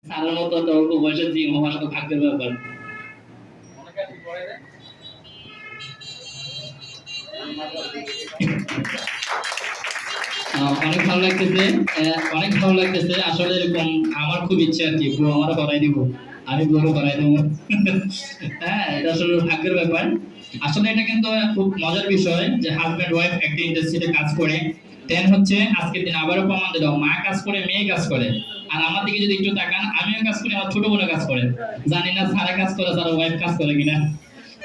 স্যারের মতো তো অল্প বয়সে জিম হওয়ার সাথে ভাগ্যের ব্যাপার। অনেক ভালো লাগতেছে, অনেক ভালো লাগতেছে আসলে। এরকম আমার খুব ইচ্ছে আর কি, বউ আমারও করাই দিব, আমি বউরও করাই দেবো। হ্যাঁ, এটা আসলে ভাগ্যের ব্যাপার। আসলে এটা কিন্তু খুব মজার বিষয় যে হাজব্যান্ড ওয়াইফ একটা ইন্ডাস্ট্রিতে কাজ করে। দেন হচ্ছে আজকের দিন আবারও প্রমাণ দিল, মা কাজ করে, মেয়ে কাজ করে। আর আমার দিকে যদি একটু তাকান, আমিও কাজ করি, আমার ছোট বোনও কাজ করে। জানি না সারা কাজ করে, সারা ওয়াইফ কাজ করে কিনা।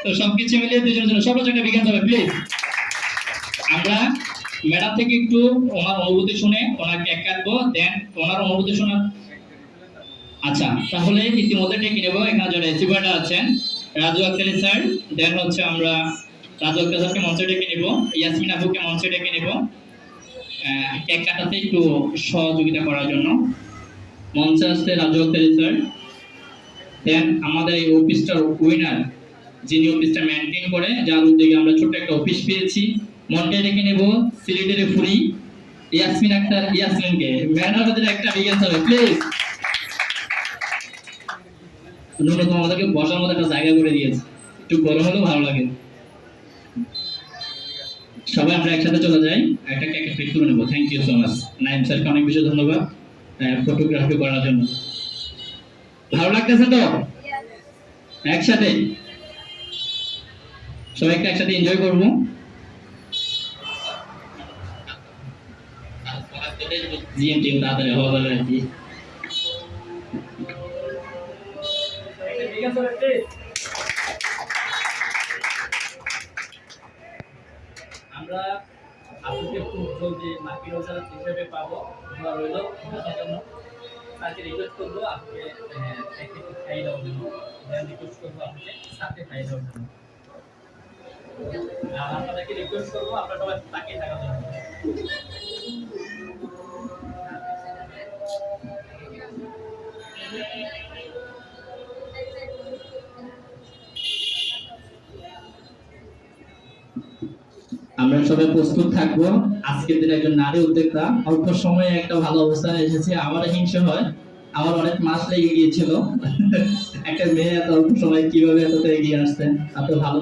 তো সবকিছু মিলিয়ে দুজনের জন্য সর্বোচ্চ একটা বিজ্ঞান হবে প্লিজ। আমরা ম্যাডাম থেকে একটু ওনার অনুভূতি শুনে ওনার কেক কাটবো, দেন ওনার অনুভূতি শোনা। আচ্ছা, তাহলে ইতিমধ্যে ডেকে নেবো, এখানে যারা রিসিভারটা আছেন, রাজু আক্তারি স্যার, দেন হচ্ছে আমরা রাজু আক্তার স্যারকে মঞ্চে ডেকে নেব, ইয়াসমিন আপুকে মঞ্চে ডেকে নেব কেক কাটাতে একটু সহযোগিতা করার জন্য। মঞ্চে আসছে রাজু আক্তারি স্যার। দেন আমাদের এই অফিসটার উইনার, যিনি অফিসটা মেনটেন করে, যার উদ্যোগে আমরা ছোট্ট একটা অফিস পেয়েছি, মনকে ডেকে নেব সিলেটের ফুরি ইয়াসমিন আক্তার, ইয়াসমিনকে। ম্যাডামের একটা বিজ্ঞান হবে প্লিজ। ন্যূনতম আমাদেরকে বসার মতো একটা জায়গা করে দিয়েছে, একটু গরম হলেও ভালো লাগে। সবাই আমরা একসাথে চলে যাই, একটা কেকে ক্লিক করে নেবো। Thank you so much. Naim স্যারকে অনেক বেশি ধন্যবাদ ফটোগ্রাফি করার জন্য। ভালো লাগতেছে তো? একসাথে সবাইকে একসাথে এনজয় করবো। জিএমটি তাড়াতাড়ি হওয়া যাবে আর কি। আমরা আপনাকে খুব জলদি মাকি রোজার হিসেবে পাবো, দোয়া রইল আপনার জন্য। তাকে রিকোয়েস্ট করবো আপনাকে একটু খাইয়ে দেওয়ার জন্য, রিকোয়েস্ট করবো আপনাকে সাথে খাইয়ে দেওয়ার জন্য। আর আপনাদেরকে রিকোয়েস্ট করবো আপনারা সবাই তাকিয়ে থাকার জন্য। আমরা সবাই প্রস্তুত থাকবো। আজকের দিনে একজন নারী উদ্যোক্তা, অল্প সময়ে একটা ভালো অবস্থানে এসেছে। আমার হিংসা হয়, আমার অনেক মাস লেগে গিয়েছিল। একটা মেয়ে এত অল্প সময় কিভাবে এতটা এগিয়ে আসছে, এত ভালো।